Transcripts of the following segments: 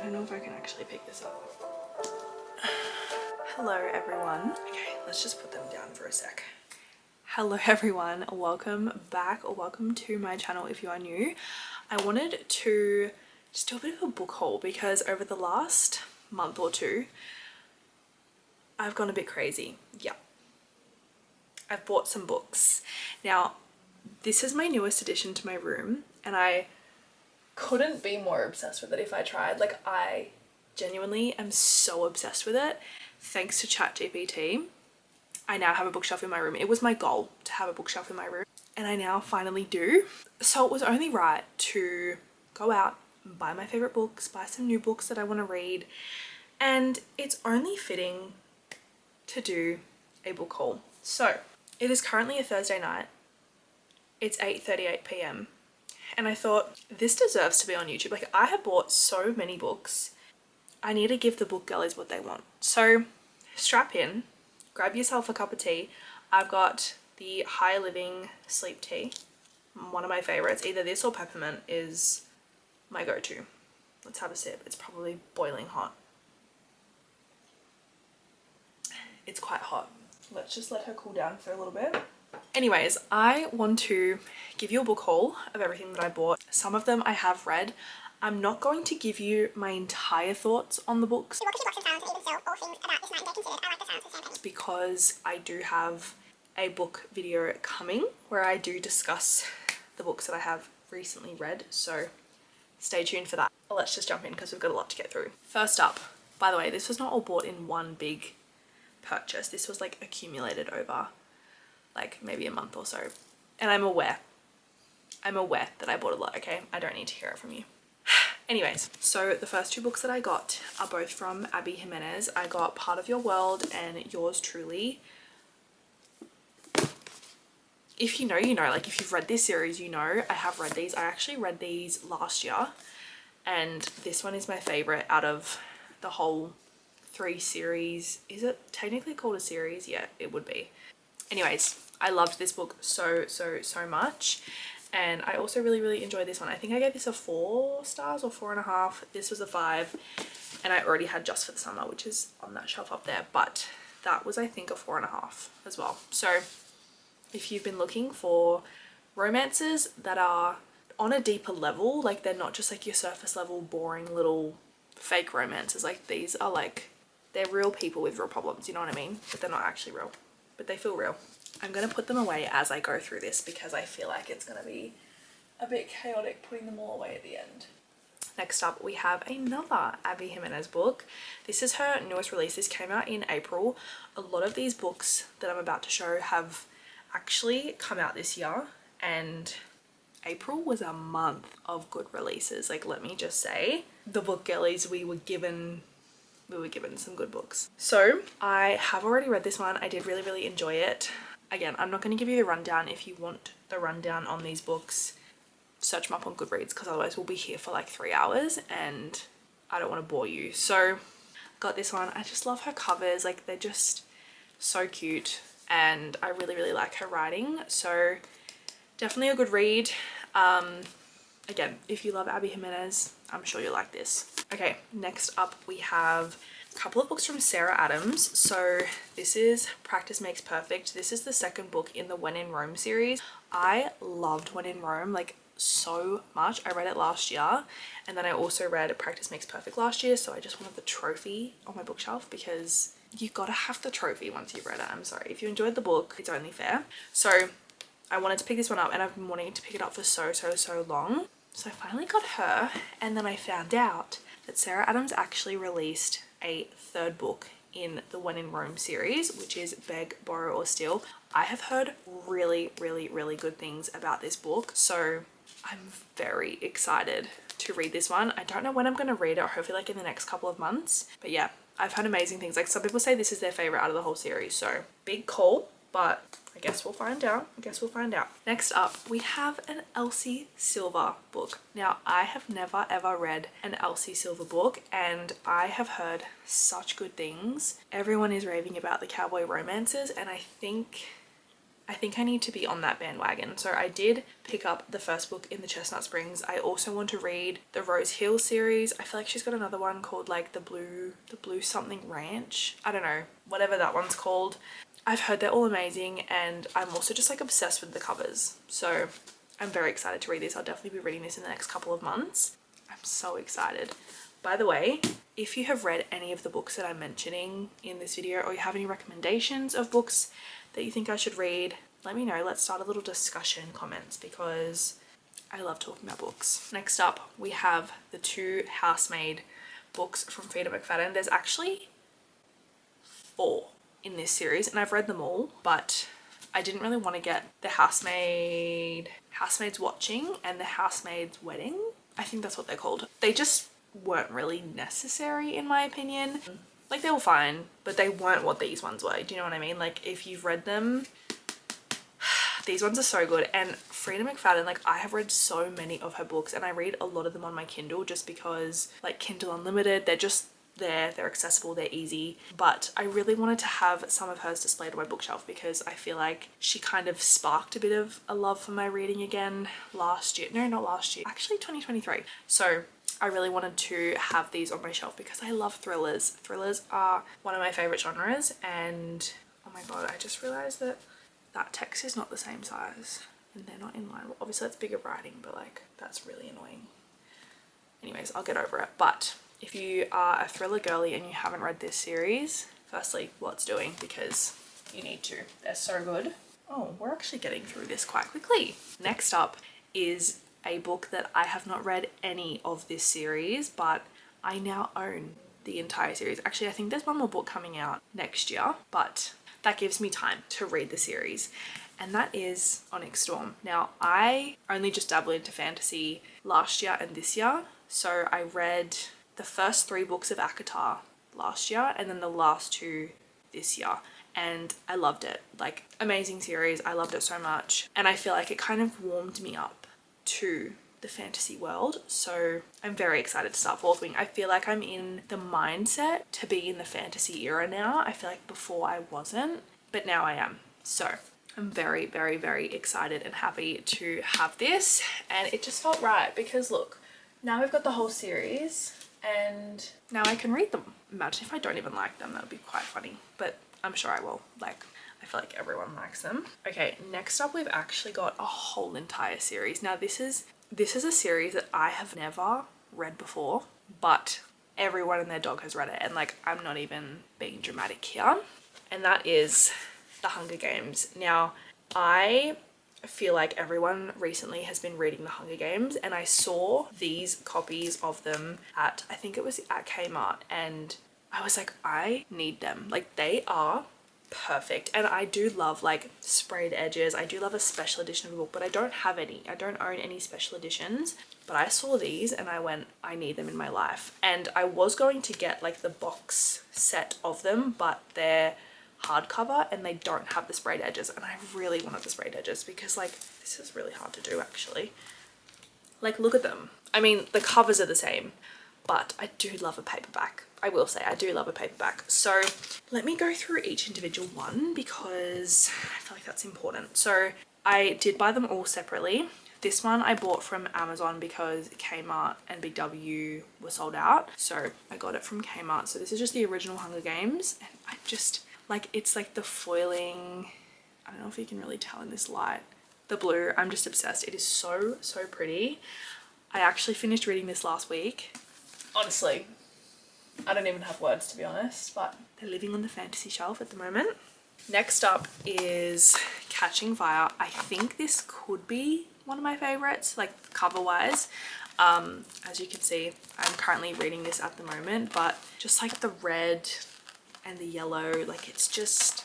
don't know if I can actually pick this up. Hello everyone. Okay, let's just put them down for a sec. Hello everyone, welcome back or welcome to my channel if you are new. I wanted to just do a bit of a book haul because over the last month or two, I've gone a bit crazy. Yeah. I've bought some books. Now, this is my newest addition to my room and I couldn't be more obsessed with it if I tried. Like, I genuinely am so obsessed with it. Thanks to ChatGPT, I now have a bookshelf in my room. It was my goal to have a bookshelf in my room and I now finally do. So it was only right to go out and buy my favorite books, buy some new books that I want to read, and it's only fitting to do a book haul. So it is currently a Thursday night. It's 8:38 p.m. and I thought this deserves to be on YouTube. Like, I have bought so many books. I need to give the book girlies what they want. So strap in, grab yourself a cup of tea. I've got the High Living sleep tea, one of my favorites. Either this or peppermint is my go-to. Let's have a sip. It's probably boiling hot. It's quite hot. Let's just let her cool down for a little bit. Anyways, I want to give you a book haul of everything that I bought. Some of them I have read. I'm not going to give you my entire thoughts on the books because I do have a book video coming where I do discuss the books that I have recently read, so stay tuned for that. But let's just jump in because we've got a lot to get through. First up, by the way, this was not all bought in one big purchase. This was like accumulated over like maybe a month or so, and I'm aware that I bought a lot. Okay, I don't need to hear it from you. Anyways, so the first two books that I got are both from Abby Jimenez. I got Part of Your World and Yours Truly. If you know, you know. Like, if you've read this series, you know. I have read these. I actually read these last year and this one is my favorite out of the whole 3 series. Is it technically called a series? Yeah, it would be. Anyways, I loved this book so much. And I also really enjoyed this one. I think I gave this a 4 stars or 4.5. This was a 5. And I already had Just for the Summer, which is on that shelf up there. But that was, I think, a 4.5 as well. So if you've been looking for romances that are on a deeper level, like they're not just like your surface level, boring little fake romances. Like, these are like, they're real people with real problems, you know what I mean? But they're not actually real, but they feel real. I'm going to put them away as I go through this because I feel like it's going to be a bit chaotic putting them all away at the end. Next up, we have another Abby Jimenez book. This is her newest release. This came out in April. A lot of these books that I'm about to show have actually come out this year, and April was a month of good releases. Like, let me just say, the book girlies, we were given some good books. So I have already read this one. I did really enjoy it. Again, I'm not going to give you the rundown. If you want the rundown on these books, search them up on Goodreads because otherwise we'll be here for like 3 hours and I don't want to bore you. So got this one. I just love her covers. Like, they're just so cute and I really like her writing. So definitely a good read. Again, if you love Abby Jimenez, I'm sure you'll like this. Okay, next up we have a couple of books from Sarah Adams. So this is Practice Makes Perfect. This is the second book in the When in Rome series. I loved When in Rome like so much. I read it last year and then I also read Practice Makes Perfect last year, so I just wanted the trophy on my bookshelf because you gotta have the trophy once you've read it. I'm sorry, if you enjoyed the book, it's only fair. So I wanted to pick this one up and I've been wanting to pick it up for so long. So I finally got her, and then I found out that Sarah Adams actually released a 3rd book in the When in Rome series, which is Beg, Borrow or Steal. I have heard really good things about this book, so I'm very excited to read this one. I don't know when I'm going to read it, hopefully like in the next couple of months. But yeah, I've heard amazing things. Like, some people say this is their favorite out of the whole series, so big call, but I guess we'll find out. Next up, we have an Elsie Silver book. Now, I have never ever read an Elsie Silver book and I have heard such good things. Everyone is raving about the cowboy romances and I think I think I need to be on that bandwagon. So I did pick up the first book in the Chestnut Springs. I also want to read the Rose Hill series. I feel like she's got another one called like the blue something ranch. I don't know, whatever that one's called. I've heard they're all amazing, and I'm also just like obsessed with the covers. So I'm very excited to read this. I'll definitely be reading this in the next couple of months. I'm so excited. By the way, if you have read any of the books that I'm mentioning in this video, or you have any recommendations of books that you think I should read, let me know. Let's start a little discussion comments, because I love talking about books. Next up, we have the 2 Housemaid books from Frida McFadden. There's actually 4 in this series, and I've read them all, but I didn't really want to get the Housemaid's Watching and the Housemaid's Wedding. I think that's what they're called. They just weren't really necessary in my opinion. Like, they were fine, but they weren't what these ones were. Do you know what I mean? Like, if you've read them, these ones are so good. And Frida McFadden, like, I have read so many of her books, and I read a lot of them on my Kindle just because, like, Kindle Unlimited, they're just there, they're accessible, they're easy. But I really wanted to have some of hers displayed on my bookshelf, because I feel like she kind of sparked a bit of a love for my reading again last year. No, not last year, actually 2023. So I really wanted to have these on my shelf because I love thrillers. Thrillers are one of my favorite genres, and oh my god, I just realized that that text is not the same size and they're not in line. Well, obviously that's bigger writing, but like, that's really annoying. Anyways, I'll get over it. But if you are a thriller girly and you haven't read this series, firstly, what it's doing, because you need to. They're so good. Oh, we're actually getting through this quite quickly. Next up is a book that I have not read any of this series, but I now own the entire series. Actually, I think there's one more book coming out next year, but that gives me time to read the series, and that is Onyx Storm. Now, I only just dabbled into fantasy last year and this year, so I read the first 3 books of ACOTAR last year and then the last 2 this year, and I loved it. Like, amazing series. I loved it so much, and I feel like it kind of warmed me up to the fantasy world, so I'm very excited to start following. I feel like I'm in the mindset to be in the fantasy era now. I feel like before I wasn't, but now I am. So I'm very, very, very excited and happy to have this, and it just felt right because look, now we've got the whole series and now I can read them. Imagine if I don't even like them, that would be quite funny, but I'm sure I will. Like, I feel like everyone likes them. Okay, next up we've actually got a whole entire series. Now this is a series that I have never read before, but everyone and their dog has read it, and like, I'm not even being dramatic here. And that is The Hunger Games. Now, I feel like everyone recently has been reading The Hunger Games, and I saw these copies of them at, I think it was at Kmart, and I was like, I need them. Like, they are perfect. And I do love like sprayed edges. I do love a special edition of a book, but I don't have any. I don't own any special editions, but I saw these and I went, I need them in my life. And I was going to get like the box set of them, but they're hardcover and they don't have the sprayed edges, and I really wanted the sprayed edges because like, this is really hard to do actually. Like, look at them. I mean, the covers are the same, but I do love a paperback. I will say I do love a paperback. So let me go through each individual one because I feel like that's important. So I did buy them all separately. This one I bought from Amazon because Kmart and Big W were sold out. So I got it from Kmart. So this is just the original Hunger Games, and I just like, it's like the foiling, I don't know if you can really tell in this light, the blue. I'm just obsessed. It is so, so pretty. I actually finished reading this last week. Honestly, I don't even have words to be honest, but they're living on the fantasy shelf at the moment. Next up is Catching Fire. I think this could be one of my favorites, like cover wise. As you can see, I'm currently reading this at the moment, but just like the red and the yellow, like it's just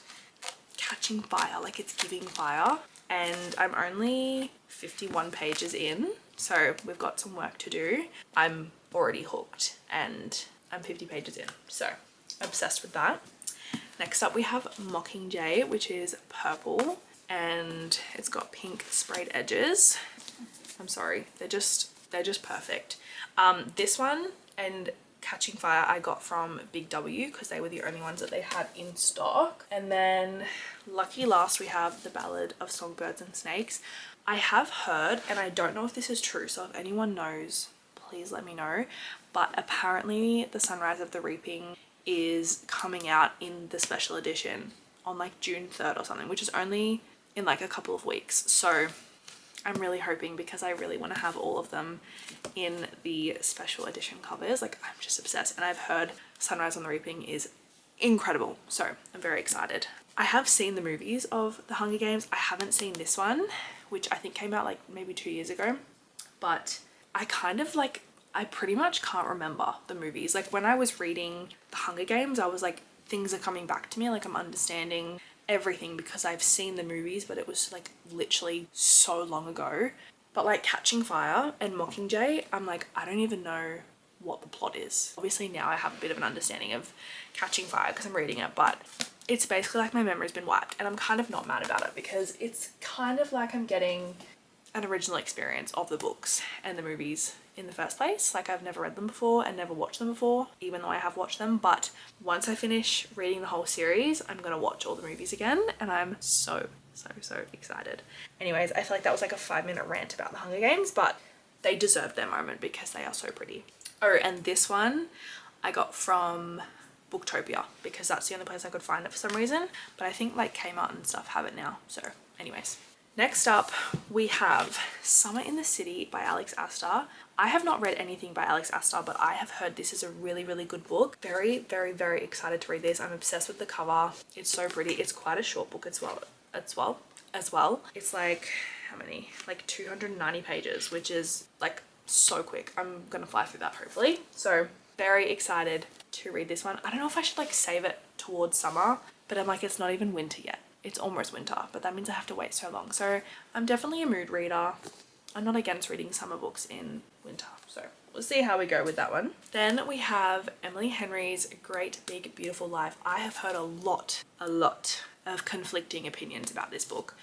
catching fire, like it's giving fire. And I'm only 51 pages in, so we've got some work to do. I'm already hooked and I'm 50 pages in, so obsessed with that. Next up we have Mockingjay, which is purple and it's got pink sprayed edges. I'm sorry, they're just perfect. This one and Catching Fire I got from Big W because they were the only ones that they had in stock. And then lucky last we have The Ballad of Songbirds and Snakes. I have heard, and I don't know if this is true, so if anyone knows, please let me know, but apparently The Sunrise of the Reaping is coming out in the special edition on like June 3rd or something, which is only in like a couple of weeks. So I'm really hoping, because I really want to have all of them in the special edition covers. Like, I'm just obsessed, and I've heard Sunrise on the Reaping is incredible, so I'm very excited. I have seen the movies of The Hunger Games. I haven't seen this one, which I think came out like maybe 2 years ago, but I kind of like, I pretty much can't remember the movies. Like, when I was reading The Hunger Games, I was like, things are coming back to me, like I'm understanding everything because I've seen the movies, but it was like literally so long ago. But like Catching Fire and Mockingjay, I'm like, I don't even know what the plot is. Obviously now I have a bit of an understanding of Catching Fire because I'm reading it, but it's basically like my memory's been wiped, and I'm kind of not mad about it because it's kind of like I'm getting an original experience of the books and the movies in the first place. Like, I've never read them before and never watched them before, even though I have watched them. But once I finish reading the whole series, I'm gonna watch all the movies again, and I'm so excited. Anyways, I feel like that was like a 5-minute rant about The Hunger Games, but they deserve their moment because they are so pretty. Oh, and this one I got from Booktopia because that's the only place I could find it for some reason, but I think like Kmart and stuff have it now. So anyways, next up we have Summer in the City by Alex Astor. I have not read anything by Alex Astor, but I have heard this is a really good book. Very excited to read this. I'm obsessed with the cover. It's so pretty. It's quite a short book as well. It's like, how many? Like 290 pages, which is like so quick. I'm gonna fly through that hopefully. So very excited to read this one. I don't know if I should like save it towards summer, but I'm like, it's not even winter yet. It's almost winter, but that means I have to wait so long. So I'm definitely a mood reader. I'm not against reading summer books in winter, so we'll see how we go with that one. Then we have Emily Henry's Great Big Beautiful Life. I have heard a lot of conflicting opinions about this book,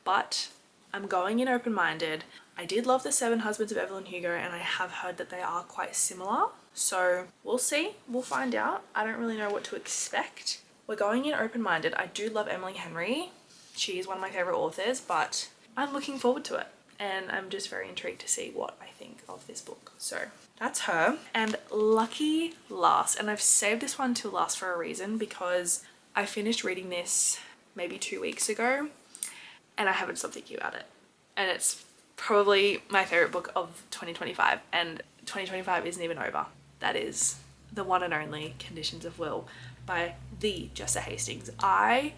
but I'm going in open-minded. I did love The Seven Husbands of Evelyn Hugo, and I have heard that they are quite similar, so we'll see. We'll find out. I don't really know what to expect. We're going in open-minded. I do love Emily Henry. She is one of my favorite authors, but I'm looking forward to it, and I'm just very intrigued to see what I think of this book. So that's her. And lucky last, and I've saved this one till last for a reason, because I finished reading this maybe 2 weeks ago and I haven't stopped thinking about it, and it's probably my favorite book of 2025, and 2025 isn't even over. That is the one and only Conditions of Will by the Jessa Hastings. I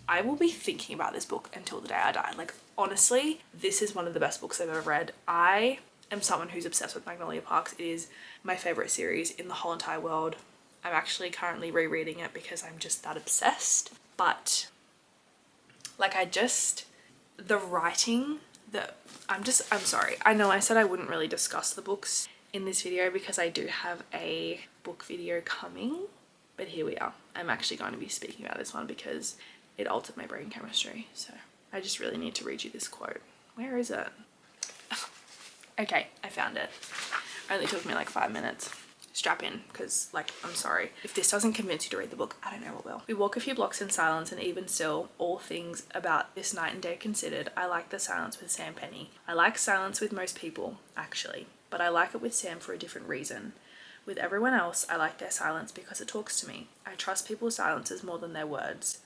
will be thinking about this book until the day I die. Like, honestly, this is one of the best books I've ever read. I am someone who's obsessed with Magnolia Parks. It is my favorite series in the whole entire world. I'm actually currently rereading it because I'm just that obsessed. But like, the writing, I'm sorry. I know I said I wouldn't really discuss the books in this video because I do have a book video coming, but here we are. I'm actually going to be speaking about this one because it altered my brain chemistry. So I just really need to read you this quote. Where is it? Okay, I found it. Only took me like 5 minutes. Strap in, because like, I'm sorry. If this doesn't convince you to read the book, I don't know what will. We walk a few blocks in silence, and even still, all things about this night and day considered, I like the silence with Sam Penny. I like silence with most people, actually, but I like it with Sam for a different reason. With everyone else, I like their silence because it talks to me. I trust people's silences more than their words.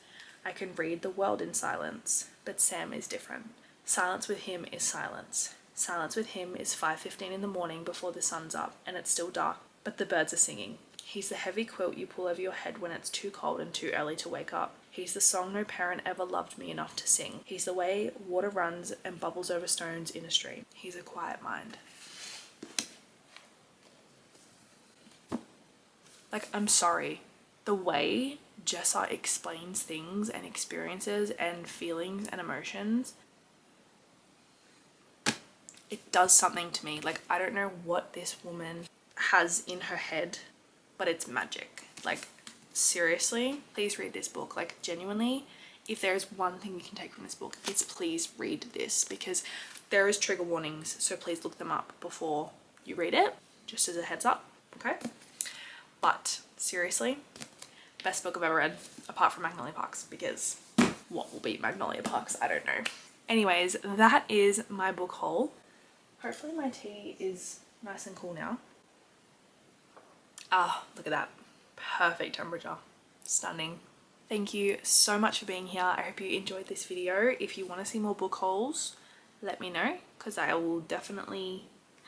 I can read the world in silence, but Sam is different. Silence with him is silence. Silence with him is 5:15 in the morning before the sun's up, and it's still dark, but the birds are singing. He's the heavy quilt you pull over your head when it's too cold and too early to wake up. He's the song no parent ever loved me enough to sing. He's the way water runs and bubbles over stones in a stream. He's a quiet mind. Like, I'm sorry. The way Jessa explains things and experiences and feelings and emotions, it does something to me. Like, I don't know what this woman has in her head, but it's magic. Like, seriously, please read this book. Like, genuinely, if there is one thing you can take from this book, it's please read this, because there is trigger warnings, so please look them up before you read it, just as a heads up, okay? But seriously, best book I've ever read, apart from Magnolia Parks, because what will beat Magnolia Parks? I don't know. Anyways, that is my book haul. Hopefully my tea is nice and cool now. Ah, look at that. Perfect temperature. Stunning. Thank you so much for being here. I hope you enjoyed this video. If you want to see more book hauls, let me know, because I will definitely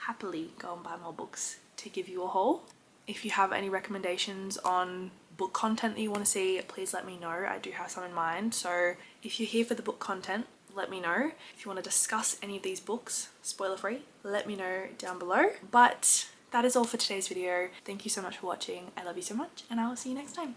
happily go and buy more books to give you a haul. If you have any recommendations on book content that you want to see, please let me know. I do have some in mind. So if you're here for the book content, let me know. If you want to discuss any of these books, spoiler free, let me know down below. But that is all for today's video. Thank you so much for watching. I love you so much, and I will see you next time.